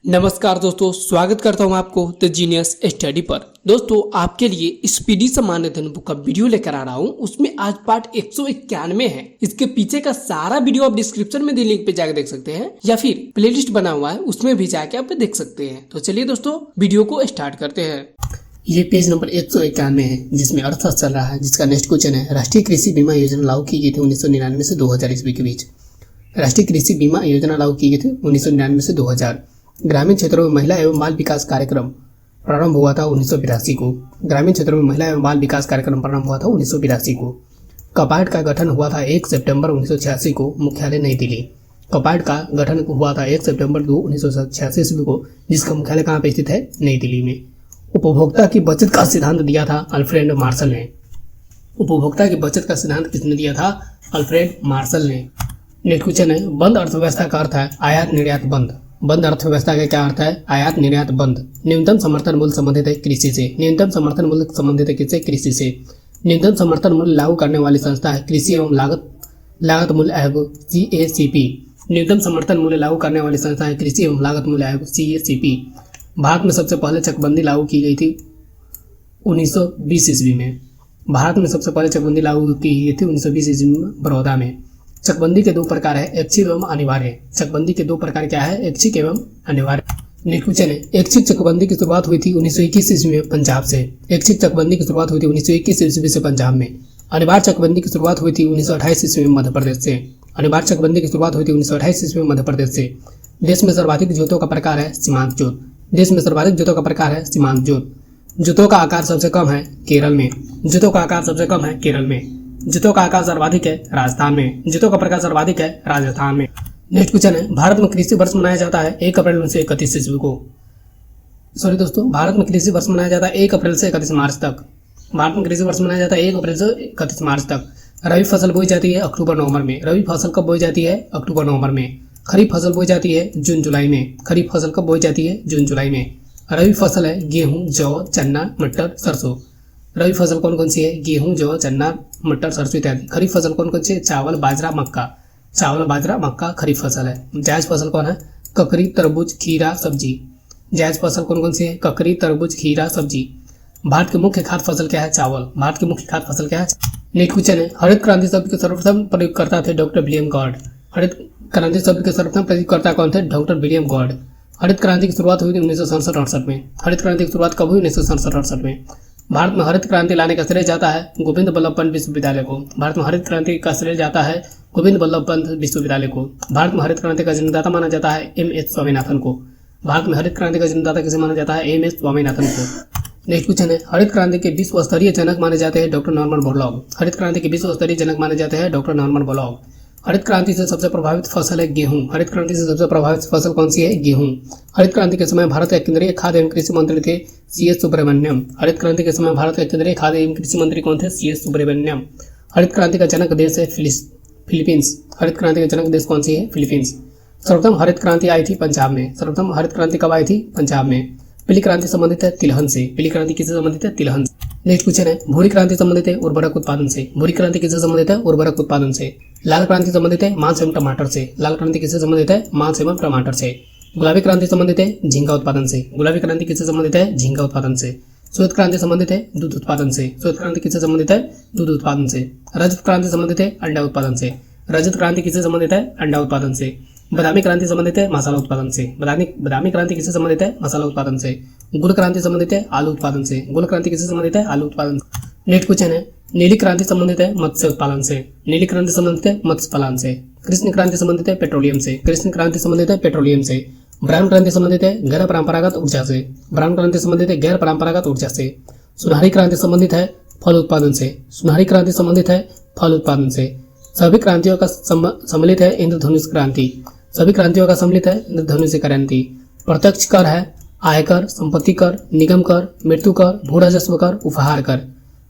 नमस्कार दोस्तों, स्वागत करता हूं आपको द जीनियस स्टडी पर। दोस्तों, आपके लिए स्पीडी सामान्य धन बुक का वीडियो लेकर आ रहा हूं। उसमें आज पार्ट 191 है। इसके पीछे का सारा वीडियो आप डिस्क्रिप्शन में दी लिंक पे जाकर देख सकते हैं या फिर प्लेलिस्ट बना हुआ है उसमें भी जाके आप देख सकते हैं। तो चलिए दोस्तों, वीडियो को स्टार्ट करते हैं। ये पेज नंबर 191 है जिसमें अर्थशास्त्र चल रहा है, जिसका नेक्स्ट क्वेश्चन है राष्ट्रीय कृषि बीमा योजना लागू की गई थी 1999 से 2000 ईस्वी के बीच। राष्ट्रीय कृषि बीमा योजना लागू की गई थी 1999 से 2000। ग्रामीण क्षेत्रों में महिला एवं बाल विकास कार्यक्रम प्रारंभ हुआ था 1982 को। ग्रामीण क्षेत्रों में महिला एवं बाल विकास कार्यक्रम प्रारंभ हुआ था 1982 को। कपाड का गठन हुआ था 1 सितंबर 1986 को, मुख्यालय नई दिल्ली। कपाड का गठन हुआ था 1 सितंबर 1986 ईस्वी को, जिसका मुख्यालय कहाँ पे स्थित है? नई दिल्ली में। उपभोक्ता की बचत का सिद्धांत दिया था अल्फ्रेड मार्शल ने। उपभोक्ता की बचत का सिद्धांत किसने दिया था? अल्फ्रेड मार्शल ने। नेक्स्ट क्वेश्चन है बंद अर्थव्यवस्था का अर्थ है आयात निर्यात बंद। बंद अर्थव्यवस्था का क्या अर्थ है? आयात निर्यात बंद। न्यूनतम समर्थन मूल्य संबंधित है कृषि से। न्यूनतम समर्थन मूल्य संबंधित है किससे? कृषि से। न्यूनतम समर्थन मूल्य लागू करने वाली संस्था है कृषि एवं लागत मूल्य आयोग CACP। न्यूनतम समर्थन मूल्य लागू करने वाली संस्था है कृषि एवं लागत मूल्य आयोग CACP। भारत में सबसे पहले चकबंदी लागू की गई थी 1920 ईस्वी में। भारत में सबसे पहले चकबंदी लागू की गई थी 1920 ईस्वी में बड़ौदा में। चकबंदी के दो प्रकार है, ऐच्छिक एवं अनिवार्य। चकबंदी के दो प्रकार क्या है? ऐच्छिक एवं अनिवार्य। नेक्स्ट क्वेश्चन है ऐच्छिक चकबंदी की शुरुआत हुई थी 1921 ईस्वी में पंजाब से। ऐच्छिक चकबंदी की शुरुआत हुई थी 1921 ईस्वी से पंजाब में। अनिवार्य चकबंदी की शुरुआत हुई थी 1928 ईस्वी में मध्य प्रदेश से। अनिवार्य चकबंदी की शुरुआत हुई थी 1928 ईस्वी में मध्य प्रदेश से। देश में सर्वाधिक जोतों का प्रकार है सीमांत जोत। देश में सर्वाधिक जोतों का प्रकार है सीमांत जोत। जोतों का आकार सबसे कम है केरल में। जोतों का आकार सबसे कम है केरल में। जोतों का आकार सर्वाधिक है राजस्थान में। जोतों का प्रकार सर्वाधिक है राजस्थान में। नेक्स्ट क्वेश्चन है भारत में कृषि वर्ष मनाया जाता है 1 अप्रैल से 31 ईस्वी को। सॉरी दोस्तों, भारत में कृषि वर्ष मनाया जाता है 1 अप्रैल से 31 मार्च तक। भारत में कृषि वर्ष मनाया जाता है 1 अप्रैल से 31 मार्च तक। रबी फसल बोई जाती है अक्टूबर नवंबर में। रबी फसल कब बोई जाती है? अक्टूबर नवंबर में। खरीफ फसल बोई जाती है जून जुलाई में। खरीफ फसल कब बोई जाती है? जून जुलाई में। रबी फसल है गेहूं, जौ, चना, मटर, सरसों। रबी फसल कौन कौन सी है? गेहूं, जौ, चना, मटर, सरसों इत्यादि। खरीफ फसल कौन कौन सी है? चावल, बाजरा, मक्का। चावल, बाजरा, मक्का खरीफ फसल है। जायज फसल कौन है? ककड़ी, तरबूज, खीरा, सब्जी। जायज फसल कौन कौन सी है? ककड़ी, तरबूज, खीरा, सब्जी। भारत की मुख्य खाद्य फसल क्या है? चावल। भारत की मुख्य खाद्य फसल क्या है? नेक्स्ट क्वेश्चन है हरित क्रांति शब्द के सर्वप्रथम प्रयोगकर्ता थे डॉक्टर विलियम गॉड। हरित क्रांति शब्द के सर्वप्रथम प्रयोगकर्ता कौन थे? Doctor William God. हरित क्रांति की शुरुआत हुई थी 1967-68 में। हरित क्रांति की शुरुआत कब हुई? 1967-68 में। भारत में हरित क्रांति लाने का श्रेय जाता है गोविंद बल्लभ पंत विश्वविद्यालय को। भारत में हरित क्रांति का श्रेय जाता है गोविंद बल्लभ पंत विश्वविद्यालय को। भारत में हरित क्रांति का जन्मदाता माना जाता है MS स्वामीनाथन को। भारत में हरित क्रांति का जन्मदाता किसे माना जाता है? MS स्वामीनाथन को। नेक्स्ट क्वेश्चन है हरित क्रांति के विश्व स्तरीय जनक माने जाते हैं डॉक्टर नॉर्मन बोरलॉग। हरित क्रांति के विश्व स्तरीय जनक माने जाते हैं डॉक्टर नॉर्मन बोरलॉग। हरित क्रांति से सबसे प्रभावित फसल है गेहूं। हरित क्रांति से सबसे प्रभावित फसल कौन सी है? गेहूं। हरित क्रांति के समय भारत के केंद्रीय खाद्य एवं कृषि मंत्री थे CS सुब्रमण्यम। हरित क्रांति के समय भारत के केंद्रीय खाद्य एवं कृषि मंत्री कौन थे? CS सुब्रमण्यम। हरित क्रांति का जनक देश है फिलीपींस। हरित क्रांति का जनक देश कौन सी है? फिलीपींस। सर्वप्रथम हरित क्रांति आई थी पंजाब में। सर्वप्रथम हरित क्रांति कब आई थी? पंजाब में। पीली क्रांति संबंधित है तिलहन से। पीली क्रांति किससे संबंधित है? तिलहन से। नेक्स्ट क्वेश्चन है भूरी क्रांति संबंधित है उर्वरक उत्पादन से। भूरी क्रांति किससे संबंधित है? उर्वरक उत्पादन से। लाल क्रांति संबंधित है मांस एवं टमाटर से। लाल क्रांति किससे संबंधित है? मांस एवं टमाटर से। गुलाबी क्रांति संबंधित है झींगा उत्पादन से। गुलाबी क्रांति किससे संबंधित है? झींगा उत्पादन से। श्वेत क्रांति संबंधित है दूध उत्पादन से। श्वेत क्रांति किससे संबंधित है? दूध उत्पादन से। रजत क्रांति संबंधित है अंडा उत्पादन से। रजत क्रांति किससे संबंधित है? अंडा उत्पादन से। बादामी क्रांति संबंधित है मसाला उत्पादन से। बादामी क्रांति किससे संबंधित है? मसाला उत्पादन से। गुड़ क्रांति संबंधित है आलू उत्पादन से। गुड़ क्रांति किससे संबंधित है? आलू उत्पादन से। नेक्स्ट क्वेश्चन है नीली क्रांति संबंधित है मत्स्य उत्पादन से। नीली क्रांति संबंधित है मत्स्य पालन से। कृष्ण क्रांति संबंधित है पेट्रोलियम से। कृष्ण क्रांति संबंधित है पेट्रोलियम से। ब्राह्मण क्रांति संबंधित है गैर परंपरागत ऊर्जा से। ब्राह्मण क्रांति संबंधित है गैर परंपरागत ऊर्जा से। सुनहरी क्रांति संबंधित है फल उत्पादन से। सुनहरी क्रांति संबंधित है फल उत्पादन से। सभी क्रांतियों का सम्मिलित है इंद्रधनुष क्रांति। सभी क्रांतियों का सम्मिलित है इंद्रधनुष क्रांति। प्रत्यक्ष कर है आयकर, संपत्ति कर, निगम कर, मृत्यु कर, भू राजस्व कर, उपहार कर।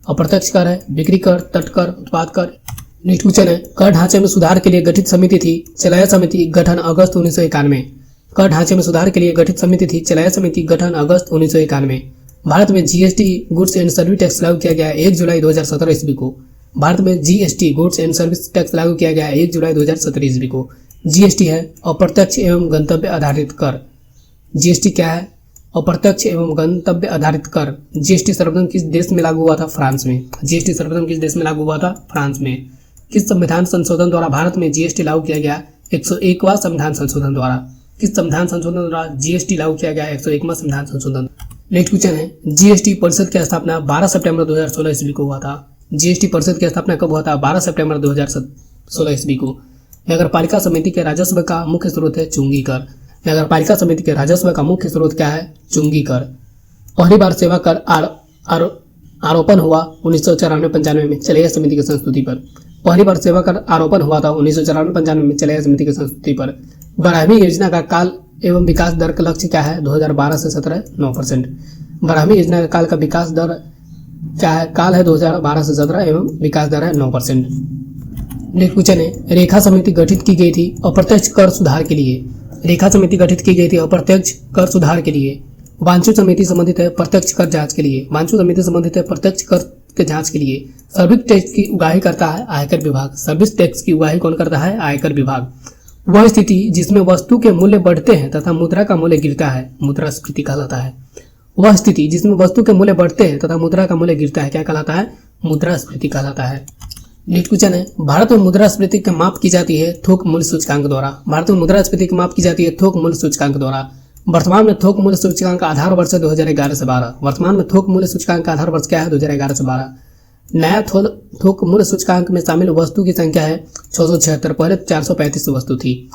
अप्रत्यक्ष कर है बिक्री कर, तट कर, उत्पाद कर। नेक्स्ट क्वेश्चन है कर ढांचे में सुधार के लिए गठित समिति थी चलाया समिति गठन अगस्त 1991। कर ढांचे में सुधार के लिए गठित समिति थी चलाया समिति गठन अगस्त 1991। भारत में GST goods and service tax लागू किया गया 1 जुलाई 2017 ईस्वी को। भारत में GST goods and service tax लागू किया गया 1 जुलाई 2017 ईस्वी को। GST है अप्रत्यक्ष एवं गंतव्य आधारित कर। जीएसटी क्या है? अप्रत्यक्ष एवं गंतव्य आधारित कर। जीएसटी सर्वप्रथम किस देश में लागू हुआ था? फ्रांस में। जीएसटी सर्वप्रथम किस देश में लागू हुआ था? फ्रांस में। किस संविधान संशोधन द्वारा भारत में जीएसटी लागू किया गया? 101वां संविधान संशोधन द्वारा। किस संविधान संशोधन द्वारा जीएसटी लागू किया गया? 101वां संविधान संशोधन। नेक्स्ट क्वेश्चन है, जीएसटी परिषद की स्थापना 12 सितंबर 2016 ईस्वी को हुआ था। जीएसटी परिषद की स्थापना कब हुआ था? 12 सितंबर 2016 ईस्वी को। नगरपालिका समिति के राजस्व का मुख्य स्रोत है चुंगी कर। नगरपालिका समिति के राजस्व का मुख्य स्रोत क्या है? चुंगी कर। पहली बार सेवा कर आरोपण हुआ 1994-95 में चलेगा समिति की संस्तुति पर। पहली बार सेवा कर आरोपण हुआ था 1994-95 में चलेगा समिति की संस्तुति पर। 12वीं योजना का काल एवं विकास दर का लक्ष्य क्या है? 2012 से 17 9%। 12वीं योजना का काल का विकास दर क्या है? काल है 2012 से 17 एवं विकास दर है 9%। नेक्स्ट क्वेश्चन है, रेखा समिति गठित की गई थी अप्रत्यक्ष कर सुधार के लिए। रेखा समिति गठित की गई थी अप्रत्यक्ष कर सुधार के लिए। वांछू समिति संबंधित है प्रत्यक्ष कर जांच के लिए। वांछू समिति संबंधित है प्रत्यक्ष कर के जांच के लिए। सर्विस टैक्स की उगाही करता है आयकर विभाग। सर्विस टैक्स की उगाही कौन करता है? आयकर विभाग। वह स्थिति जिसमें वस्तु के मूल्य बढ़ते हैं तथा मुद्रा का मूल्य गिरता है मुद्रास्फीति कहलाता है। वह स्थिति जिसमें वस्तु के मूल्य बढ़ते हैं तथा मुद्रा का मूल्य गिरता है क्या कहलाता है? मुद्रास्फीति कहलाता है। नेक्स्ट क्वेश्चन है, भारत में मुद्रास्फीति की माप की जाती है थोक मूल्य सूचकांक द्वारा। भारत में मुद्रास्फीति की माप की जाती है थोक मूल्य सूचकांक द्वारा। वर्तमान में थोक मूल्य सूचकांक का आधार वर्ष है 2011 से 12। वर्तमान में थोक मूल्य सूचकांक का आधार वर्ष क्या है? 2011 से 12। नया थोक मूल्य सूचकांक में शामिल वस्तु की संख्या है 676। पहले 435 वस्तु थी।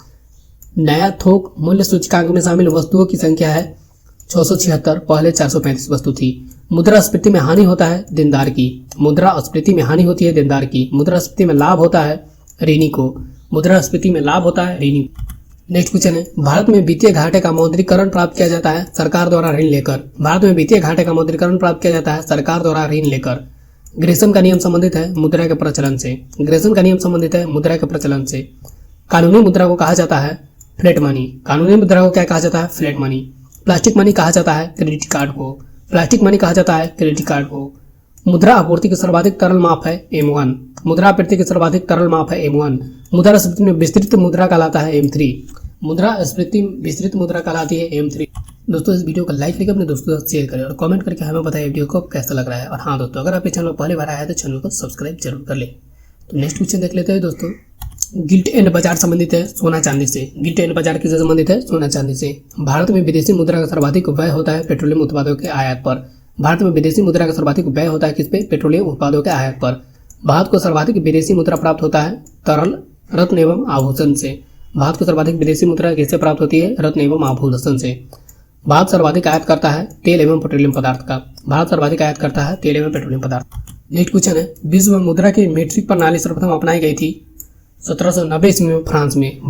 नया थोक मूल्य सूचकांक में शामिल वस्तुओं की संख्या है 676। पहले 435 वस्तु थी। मुद्रास्फीति में हानि होता है देनदार की। मुद्रास्फीति में हानि होती है देनदार की। मुद्रास्फीति में लाभ होता है ऋणी को। मुद्रास्फीति में लाभ होता है ऋणी। नेक्स्ट क्वेश्चन है, भारत में वित्तीय घाटे का मौद्रीकरण प्राप्त किया जाता है सरकार द्वारा ऋण लेकर। भारत में वित्तीय घाटे का मौद्रीकरण प्राप्त किया जाता है सरकार द्वारा ऋण लेकर। ग्रेसम का नियम संबंधित है मुद्रा के प्रचलन से। ग्रेसम का नियम संबंधित है मुद्रा के प्रचलन से। कानूनी मुद्रा को कहा जाता है फ्लैट मनी। कानूनी मुद्रा को क्या कहा जाता है? Flat money. प्लास्टिक मनी कहा जाता है क्रेडिट कार्ड को। प्लास्टिक मनी कहा जाता है क्रेडिट कार्ड को। मुद्रा आपूर्ति की सर्वाधिक तरल माप है M1। मुद्रा आपूर्ति की सर्वाधिक तरल माप है M1। मुद्रास्फीति में विस्तृत मुद्रा कहलाता है M3। मुद्रास्फीति विस्तृत मुद्रा कहलाती है M3। दोस्तों इस वीडियो को लाइक करके अपने दोस्तों के साथ शेयर करें और कमेंट करके हमें बताएं वीडियो को कैसा लग रहा है। और हाँ दोस्तों, अगर आप इस चैनल पर पहली बार आया है तो चैनल को सब्सक्राइब जरूर कर ले। तो नेक्स्ट क्वेश्चन देख लेते हैं दोस्तों। गिल्ट एंड बाजार संबंधित है सोना चांदी से। गिल्ट एंड बाजार किससे संबंधित है? सोना चांदी से। भारत में विदेशी मुद्रा का सर्वाधिक व्यय होता है पेट्रोलियम उत्पादों के आयात पर। भारत में विदेशी मुद्रा का सर्वाधिक व्यय होता है किस पे? पेट्रोलियम उत्पादों के आयात पर। भारत को सर्वाधिक विदेशी मुद्रा प्राप्त होता है तरल रत्न एवं आभूषण से। भारत को सर्वाधिक विदेशी मुद्रा किससे प्राप्त होती है? रत्न एवं आभूषण से। भारत सर्वाधिक आयात करता है तेल एवं पेट्रोलियम पदार्थ का। भारत सर्वाधिक आयात करता है तेल एवं पेट्रोलियम पदार्थ। नेक्स्ट क्वेश्चन है, विश्व में मुद्रा की मीट्रिक प्रणाली सर्वप्रथम अपनाई गई थी 1790 ईस्वी में फ्रांस में।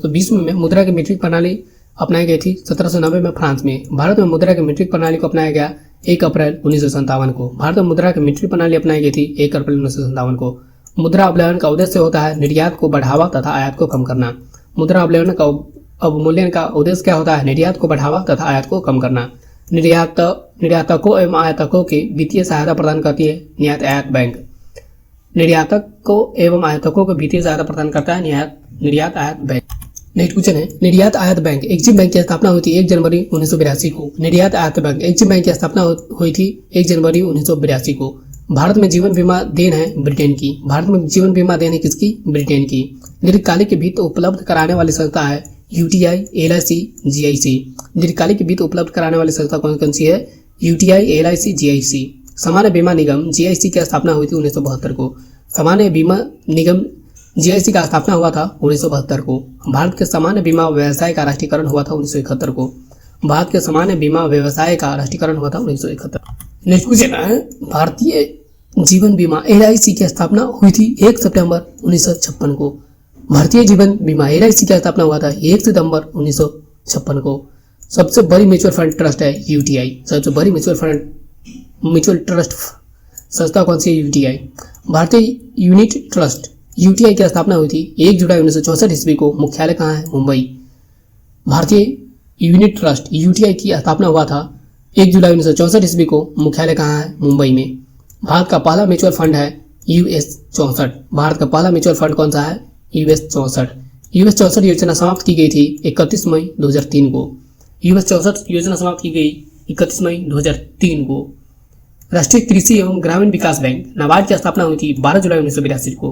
विश्व में मुद्रा की मीट्रिक प्रणाली अपनाई गई थी 1790 में फ्रांस में। भारत में मुद्रा की मीट्रिक प्रणाली को अपनाया गया 1 अप्रैल 1957 को। भारत में मुद्रा की मीट्रिक प्रणाली अपनाई गई थी 1 अप्रैल 1957 को। मुद्रा अवमूल्यन का उद्देश्य होता है निर्यात को बढ़ावा तथा आयात को कम करना। मुद्रा अवमूल्यन का उद्देश्य क्या होता है? निर्यात को बढ़ावा तथा आयात को कम करना। निर्यातकों एवं आयातकों की वित्तीय सहायता प्रदान करती है निर्यात आयात बैंक। निर्यातकों एवं आयातकों को वित्तीय सहायता प्रदान करता है निर्यात आयात बैंक। नेक्स्ट क्वेश्चन है, निर्यात आयात बैंक एक्सिम बैंक की स्थापना हुई थी 1 जनवरी 1982 को। निर्यात आयात बैंक एक्सिम बैंक की स्थापना हुई थी 1 जनवरी 1982 को। भारत में जीवन बीमा देन है ब्रिटेन की। भारत में जीवन बीमा देन है किसकी? ब्रिटेन की। दीर्घकालिक वित्त उपलब्ध कराने वाली संस्था है UTI, LIC, GIC। दीर्घकालिक वित्त उपलब्ध कराने वाली संस्था कौन कौन सी है? UTI, LIC, GIC। सामान्य बीमा निगम GIC की स्थापना हुई थी 1972 को। सामान्य बीमा निगम GIC का स्थापना हुआ था 1972 को। भारत के सामान्य बीमा व्यवसाय का राष्ट्रीयकरण हुआ था 1971 को। भारत के सामान्य बीमा व्यवसाय का राष्ट्रीयकरण हुआ था 1971। नेक्स्ट क्वेश्चन है, भारतीय जीवन बीमा LIC की स्थापना हुई थी 1 सितंबर 1956 को। भारतीय जीवन बीमा LIC की स्थापना हुआ था 1 सितंबर 1956 को। सबसे बड़ी म्यूचुअल फंड ट्रस्ट है UTI। सबसे बड़ी म्यूचुअल ट्रस्ट संस्था कौन सी है? UTI। भारतीय यूनिट ट्रस्ट UTI की स्थापना हुई थी 1 जुलाई 1964 ईस्वी को। मुख्यालय कहाँ है? मुंबई। भारतीय यूनिट ट्रस्ट UTI की स्थापना हुआ था 1 जुलाई 1964 ईस्वी को। मुख्यालय कहाँ है? मुंबई में। भारत का पहला म्यूचुअल फंड है US 64। भारत का पहला म्यूचुअल फंड कौन सा है? US 64। US 64 योजना समाप्त की गई थी 31 मई 2003 को। US 64 योजना समाप्त की गई 31 मई 2003 को। राष्ट्रीय कृषि एवं ग्रामीण विकास बैंक नाबार्ड की स्थापना हुई थी 12 जुलाई 1982 को।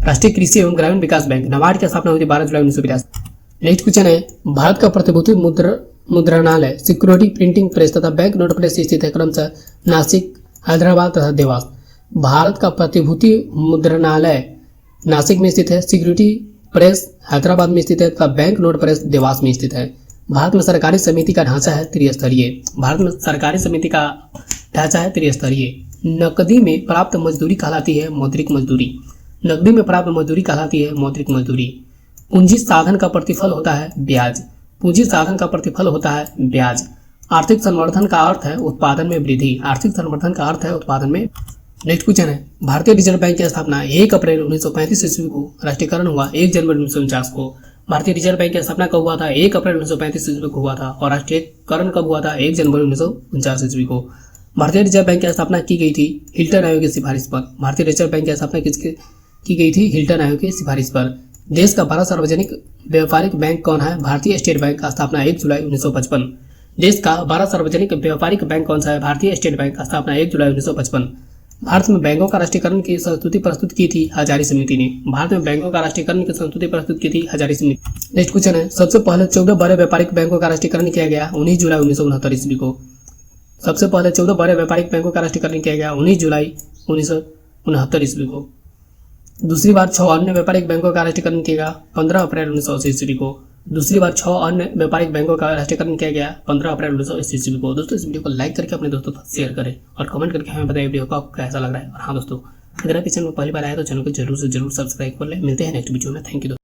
राष्ट्रीय कृषि एवं ग्रामीण विकास बैंक नाबार्ड की स्थापना हुई थी 12 जुलाई 1982। नेक्स्ट क्वेश्चन है, भारत का प्रतिभूति मुद्रणालय, सिक्योरिटी प्रिंटिंग प्रेस तथा बैंक नोट प्रेस स्थित है क्रमशः नासिक, हैदराबाद तथा देवास। भारत का प्रतिभूति मुद्रणालय नासिक में स्थित है, सिक्योरिटी प्रेस हैदराबाद में स्थित है तथा बैंक नोट प्रेस देवास में स्थित है। भारत में सरकारी समिति का ढांचा है त्रिस्तरीय। भारत में सरकारी समिति का ढांचा है त्रिस्तरीय। नकदी में प्राप्त मजदूरी कहलाती है मौद्रिक मजदूरी। नकदी में प्राप्त मजदूरी कहलाती है मौद्रिक मजदूरी। पूंजी साधन का प्रतिफल होता है ब्याज। पूंजी साधन का प्रतिफल होता है ब्याज। आर्थिक संवर्धन का अर्थ है उत्पादन में वृद्धि। आर्थिक संवर्धन का अर्थ है उत्पादन में। नेक्स्ट क्वेश्चन है, भारतीय रिजर्व बैंक की स्थापना 1 अप्रैल 1935 ईस्वी को, राष्ट्रीयकरण हुआ 1 जनवरी 1949 को। भारतीय रिजर्व बैंक की स्थापना कब हुआ था? 1 अप्रैल 1935 ईस्वी को हुआ था और राष्ट्रीयकरण कब हुआ था? 1 जनवरी 1949 ईस्वी को। भारतीय रिजर्व बैंक की स्थापना की गई थी हिल्टन आयोग की सिफारिश पर। भारतीय रिजर्व बैंक की स्थापना की गई थी हिल्टन आयोग की सिफारिश पर। देश का पहला सार्वजनिक व्यापारिक बैंक कौन है? भारतीय स्टेट बैंक का स्थापना 1 जुलाई 1955। देश का बड़ा सार्वजनिक व्यापारिक बैंक कौन सा है? भारतीय स्टेट बैंक का स्थापना 1 जुलाई 1955। भारत में बैंकों का राष्ट्रीयकरण की संस्तुति प्रस्तुत की थी हजारी समिति ने। भारत में बैंकों का राष्ट्रीयकरण की संस्तुति प्रस्तुत की थी हजारी समिति। नेक्स्ट क्वेश्चन है, सबसे पहले 14 बड़े व्यापारिक बैंकों का राष्ट्रीयकरण किया गया 19 जुलाई 1969 ईस्वी को। सबसे पहले 14 बड़े व्यापारिक बैंकों का राष्ट्रीयकरण किया गया 19 जुलाई 1969 ईस्वी को। दूसरी बार 6 अन्य व्यापारिक बैंकों का राष्ट्रीयकरण किया गया 15 अप्रैल 1980 ईस्वी को। दूसरी बार 6 अन्य व्यापारिक बैंकों का राष्ट्रीयकरण किया गया 15 अप्रैल 1980 ईस्वी को। दोस्तों इस वीडियो को लाइक करके अपने दोस्तों तक शेयर करें और कमेंट करके हमें बताइए वीडियो को आपको कैसा लग रहा है। और हाँ दोस्तों, अगर आप इस चैनल में पहली बार आए तो चैनल को जरूर से जरूर सब्सक्राइब कर लें। मिलते हैं नेक्स्ट वीडियो में। Thank you.